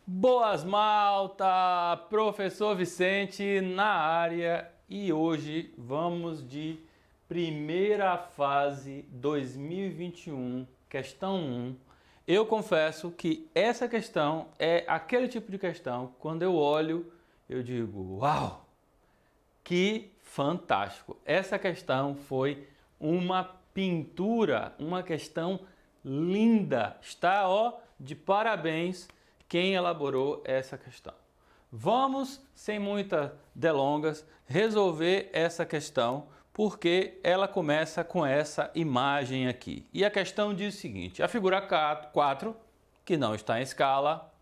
Boas malta, professor Vicente na área e hoje vamos de primeira fase 2021, questão 1. Eu confesso que essa questão é aquele tipo de questão, quando eu olho, eu digo, uau, que fantástico. Essa questão foi uma pintura, uma questão linda, está de parabéns quem elaborou essa questão. Vamos, sem muitas delongas, resolver essa questão, porque ela começa com essa imagem aqui. E a questão diz o seguinte, a figura 4, que não está em escala,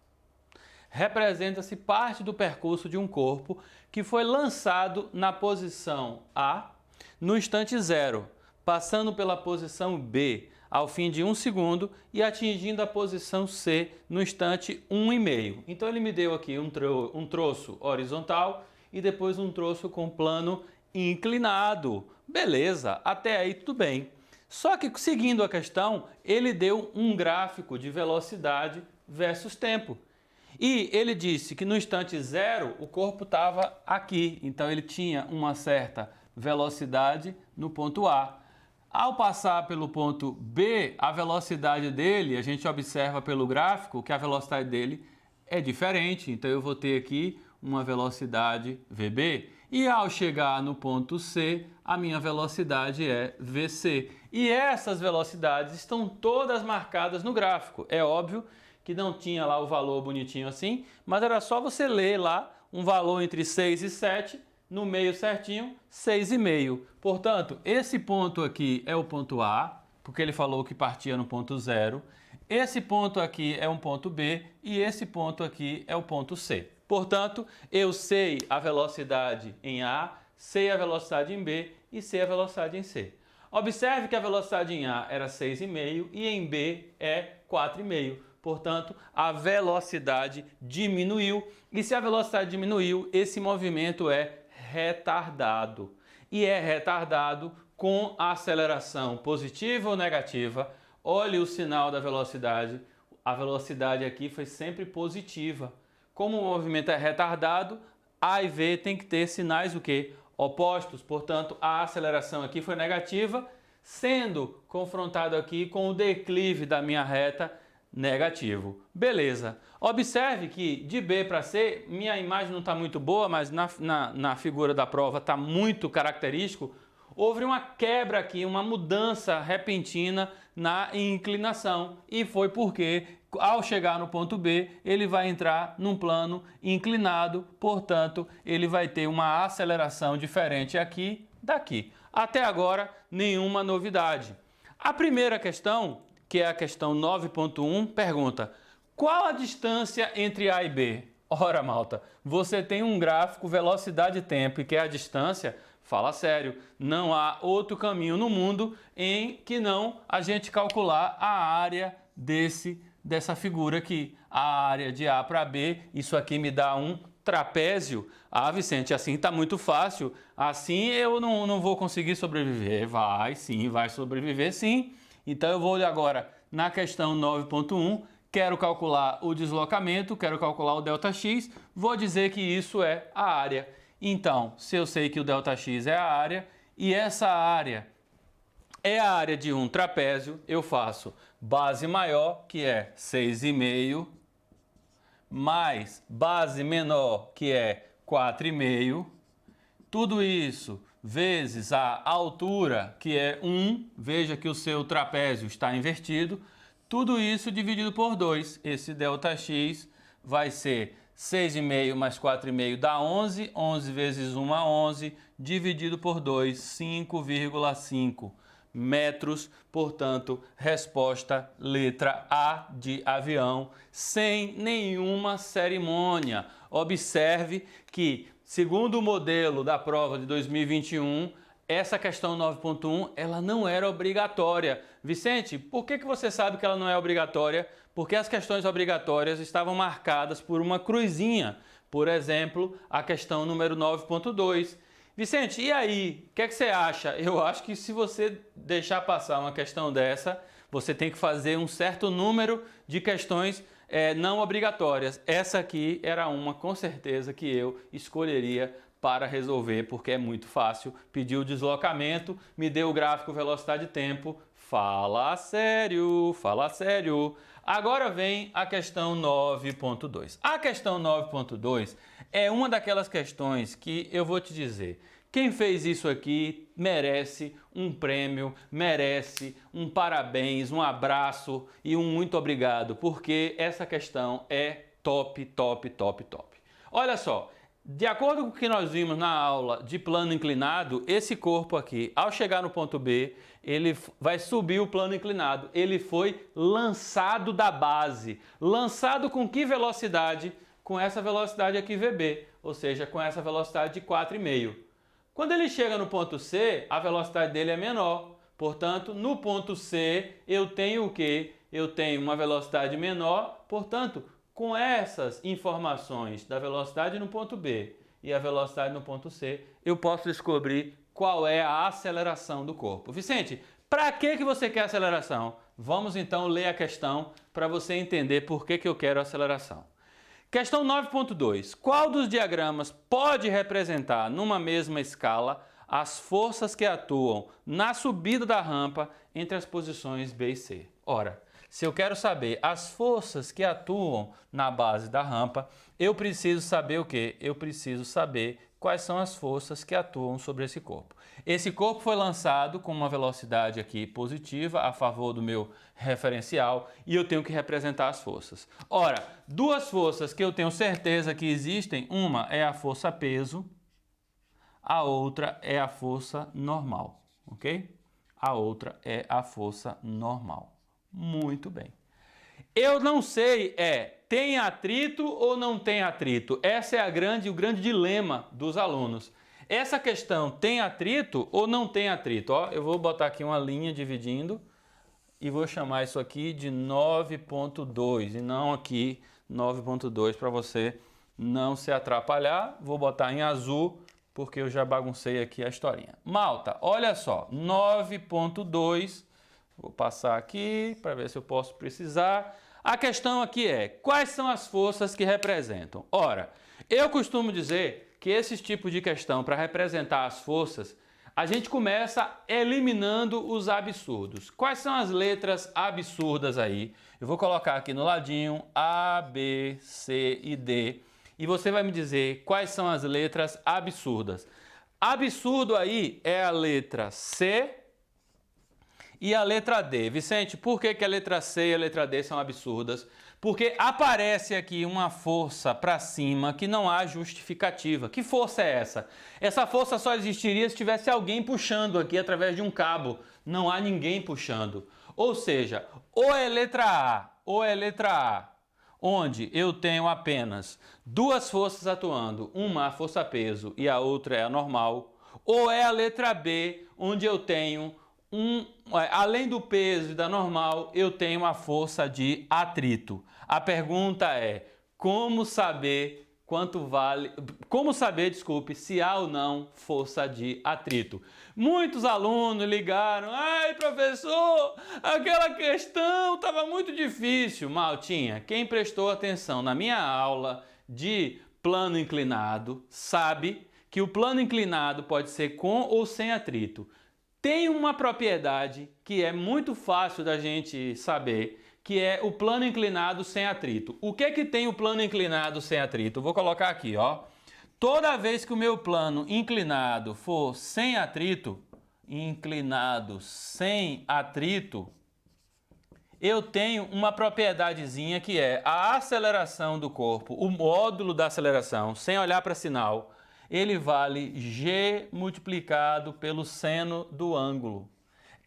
representa-se parte do percurso de um corpo que foi lançado na posição A no instante 0, passando pela posição B ao fim de 1 segundo e atingindo a posição C no instante 1,5. Então ele me deu aqui um troço horizontal e depois um troço com plano inclinado. Beleza, até aí tudo bem. Só que seguindo a questão, ele deu um gráfico de velocidade versus tempo. E ele disse que no instante 0 o corpo estava aqui, então ele tinha uma certa velocidade no ponto A. Ao passar pelo ponto B, a velocidade dele, a gente observa pelo gráfico que a velocidade dele é diferente. Então eu vou ter aqui uma velocidade VB. E ao chegar no ponto C, a minha velocidade é VC. E essas velocidades estão todas marcadas no gráfico. É óbvio que não tinha lá o valor bonitinho assim, mas era só você ler lá um valor entre 6 e 7, no meio certinho, 6,5. Portanto, esse ponto aqui é o ponto A, porque ele falou que partia no ponto 0. Esse ponto aqui é um ponto B e esse ponto aqui é o ponto C. Portanto, eu sei a velocidade em A, sei a velocidade em B e sei a velocidade em C. Observe que a velocidade em A era 6,5 e em B é 4,5. Portanto, a velocidade diminuiu e se a velocidade diminuiu, esse movimento é retardado. E é retardado com aceleração positiva ou negativa. Olhe o sinal da velocidade. A velocidade aqui foi sempre positiva. Como o movimento é retardado, A e V tem que ter sinais o quê? Opostos. Portanto, a aceleração aqui foi negativa, sendo confrontado aqui com o declive da minha reta negativo. Beleza. Observe que de B para C, minha imagem não está muito boa, mas na figura da prova está muito característico. Houve uma quebra aqui, uma mudança repentina na inclinação. E foi porque, ao chegar no ponto B, ele vai entrar num plano inclinado. Portanto, ele vai ter uma aceleração diferente aqui daqui. Até agora, nenhuma novidade. A primeira questão, que é a questão 9.1, pergunta: qual a distância entre A e B? Ora, malta, você tem um gráfico velocidade e tempo, e que é a distância, fala sério, não há outro caminho no mundo em que não a gente calcular a área dessa figura aqui. A área de A para B, isso aqui me dá um trapézio. Ah, Vicente, assim está muito fácil, assim eu não vou conseguir sobreviver. Vai sim, vai sobreviver sim. Então eu vou agora na questão 9.1, quero calcular o deslocamento, quero calcular o ΔX, vou dizer que isso é a área. Então, se eu sei que o ΔX é a área e essa área é a área de um trapézio, eu faço base maior, que é 6,5, mais base menor, que é 4,5, tudo isso vezes a altura, que é 1, veja que o seu trapézio está invertido, tudo isso dividido por 2. Esse ΔX vai ser 6,5 mais 4,5 dá 11, 11 vezes 1 é 11, dividido por 2, 5,5 metros. Portanto, resposta letra A de avião, sem nenhuma cerimônia. Observe que, segundo o modelo da prova de 2021, essa questão 9.1, ela não era obrigatória. Vicente, por que você sabe que ela não é obrigatória? Porque as questões obrigatórias estavam marcadas por uma cruzinha. Por exemplo, a questão número 9.2. Vicente, e aí? O que você acha? Eu acho que se você deixar passar uma questão dessa, você tem que fazer um certo número de questões não obrigatórias. Essa aqui era uma, com certeza, que eu escolheria para resolver, porque é muito fácil. Pediu o deslocamento, me deu o gráfico velocidade e tempo. Fala sério, fala sério. Agora vem a questão 9.2. A questão 9.2 é uma daquelas questões que eu vou te dizer. Quem fez isso aqui merece um prêmio, merece um parabéns, um abraço e um muito obrigado, porque essa questão é top, top, top, top. Olha só, de acordo com o que nós vimos na aula de plano inclinado, esse corpo aqui, ao chegar no ponto B, ele vai subir o plano inclinado. Ele foi lançado da base. Lançado com que velocidade? Com essa velocidade aqui VB, ou seja, com essa velocidade de 4,5. Quando ele chega no ponto C, a velocidade dele é menor. Portanto, no ponto C, eu tenho o quê? Eu tenho uma velocidade menor. Portanto, com essas informações da velocidade no ponto B e a velocidade no ponto C, eu posso descobrir qual é a aceleração do corpo. Vicente, para que você quer aceleração? Vamos então ler a questão para você entender por que eu quero aceleração. Questão 9.2. Qual dos diagramas pode representar numa mesma escala as forças que atuam na subida da rampa entre as posições B e C? Ora, se eu quero saber as forças que atuam na base da rampa, eu preciso saber o quê? Eu preciso saber quais são as forças que atuam sobre esse corpo. Esse corpo foi lançado com uma velocidade aqui positiva a favor do meu referencial e eu tenho que representar as forças. Ora, duas forças que eu tenho certeza que existem, uma é a força peso, a outra é a força normal, ok? A outra é a força normal. Muito bem. Eu não sei tem atrito ou não tem atrito? Essa é o grande dilema dos alunos. Essa questão tem atrito ou não tem atrito? Ó, eu vou botar aqui uma linha dividindo e vou chamar isso aqui de 9.2 e não aqui 9.2 para você não se atrapalhar. Vou botar em azul porque eu já baguncei aqui a historinha. Malta, olha só, 9.2, vou passar aqui para ver se eu posso precisar. A questão aqui é, quais são as forças que representam? Ora, eu costumo dizer que esses tipos de questão, para representar as forças, a gente começa eliminando os absurdos. Quais são as letras absurdas aí? Eu vou colocar aqui no ladinho A, B, C e D. E você vai me dizer quais são as letras absurdas. Absurdo aí é a letra C e a letra D. Vicente, por que a letra C e a letra D são absurdas? Porque aparece aqui uma força para cima que não há justificativa. Que força é essa? Essa força só existiria se tivesse alguém puxando aqui através de um cabo. Não há ninguém puxando. Ou seja, ou é letra A ou é letra A, onde eu tenho apenas duas forças atuando, uma a força-peso e a outra é a normal, ou é a letra B, onde eu tenho além do peso e da normal, eu tenho a força de atrito. A pergunta é, como saber se há ou não força de atrito? Muitos alunos ligaram, ai professor, aquela questão estava muito difícil. Maltinha, quem prestou atenção na minha aula de plano inclinado sabe que o plano inclinado pode ser com ou sem atrito. Tem uma propriedade que é muito fácil da gente saber, que é o plano inclinado sem atrito. O que tem o plano inclinado sem atrito? Eu vou colocar aqui, ó. Toda vez que o meu plano inclinado for sem atrito, eu tenho uma propriedadezinha que é a aceleração do corpo, o módulo da aceleração, sem olhar para sinal, ele vale G multiplicado pelo seno do ângulo.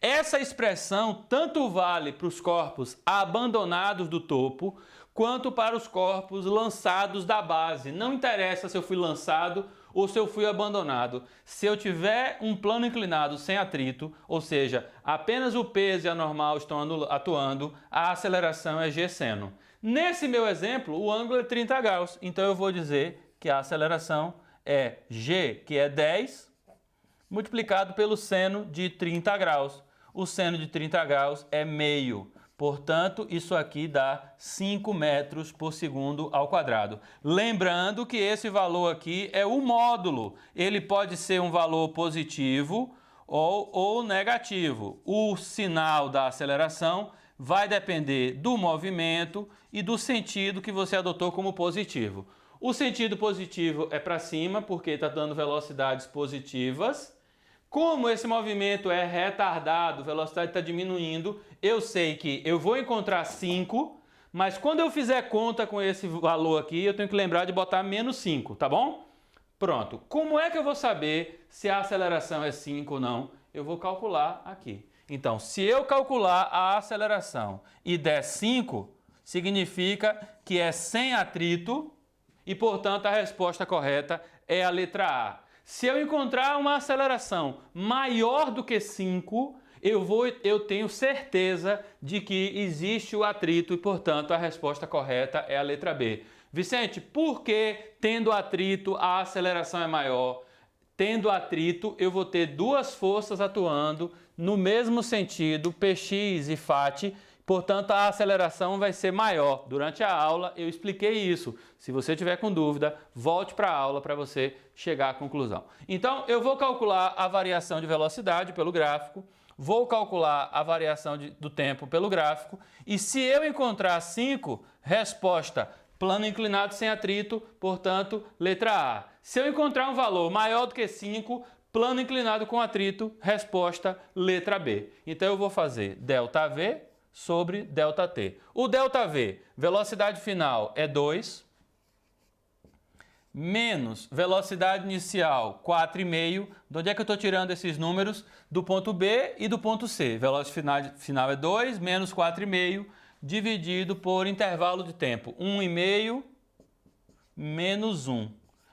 Essa expressão tanto vale para os corpos abandonados do topo, quanto para os corpos lançados da base. Não interessa se eu fui lançado ou se eu fui abandonado. Se eu tiver um plano inclinado sem atrito, ou seja, apenas o peso e a normal estão atuando, a aceleração é G seno. Nesse meu exemplo, o ângulo é 30 graus, então eu vou dizer que a aceleração é G, que é 10, multiplicado pelo seno de 30 graus. O seno de 30 graus é meio. Portanto, isso aqui dá 5 metros por segundo ao quadrado. Lembrando que esse valor aqui é o módulo. Ele pode ser um valor positivo ou negativo. O sinal da aceleração vai depender do movimento e do sentido que você adotou como positivo. O sentido positivo é para cima, porque está dando velocidades positivas. Como esse movimento é retardado, a velocidade está diminuindo, eu sei que eu vou encontrar 5, mas quando eu fizer conta com esse valor aqui, eu tenho que lembrar de botar menos 5, tá bom? Pronto. Como é que eu vou saber se a aceleração é 5 ou não? Eu vou calcular aqui. Então, se eu calcular a aceleração e der 5, significa que é sem atrito e, portanto, a resposta correta é a letra A. Se eu encontrar uma aceleração maior do que 5, eu tenho certeza de que existe o atrito e, portanto, a resposta correta é a letra B. Vicente, por que tendo atrito a aceleração é maior? Tendo atrito, eu vou ter duas forças atuando no mesmo sentido, Px e Φ, portanto a aceleração vai ser maior. Durante a aula eu expliquei isso. Se você tiver com dúvida, volte para a aula para você chegar à conclusão. Então eu vou calcular a variação de velocidade pelo gráfico, vou calcular a variação do tempo pelo gráfico e se eu encontrar 5, resposta plano inclinado sem atrito, portanto, letra A. Se eu encontrar um valor maior do que 5, plano inclinado com atrito, resposta letra B. Então eu vou fazer ΔV sobre ΔT. O ΔV, velocidade final é 2, menos velocidade inicial 4,5. De onde é que eu estou tirando esses números? Do ponto B e do ponto C. Velocidade final é 2, menos 4,5, dividido por intervalo de tempo 1,5 menos 1.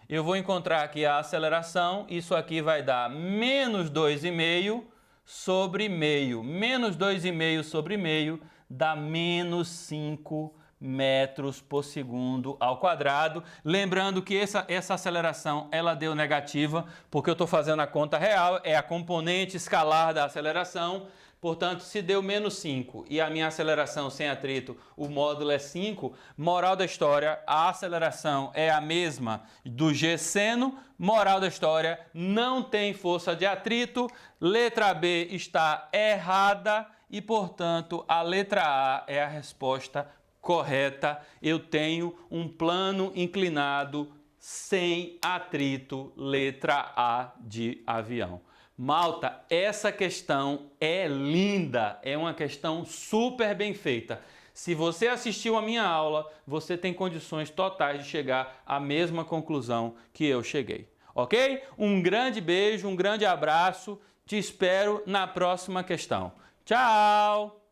Eu vou encontrar aqui a aceleração, isso aqui vai dar menos 2,5 sobre meio. Menos 2,5 sobre meio dá menos 5 metros por segundo ao quadrado. Lembrando que essa aceleração ela deu negativa, porque eu estou fazendo a conta real, é a componente escalar da aceleração. Portanto, se deu menos 5 e a minha aceleração sem atrito, o módulo é 5, moral da história, a aceleração é a mesma do G seno, moral da história, não tem força de atrito, letra B está errada e, portanto, a letra A é a resposta correta. Eu tenho um plano inclinado sem atrito, letra A de avião. Malta, essa questão é linda, é uma questão super bem feita. Se você assistiu a minha aula, você tem condições totais de chegar à mesma conclusão que eu cheguei, ok? Um grande beijo, um grande abraço, te espero na próxima questão. Tchau!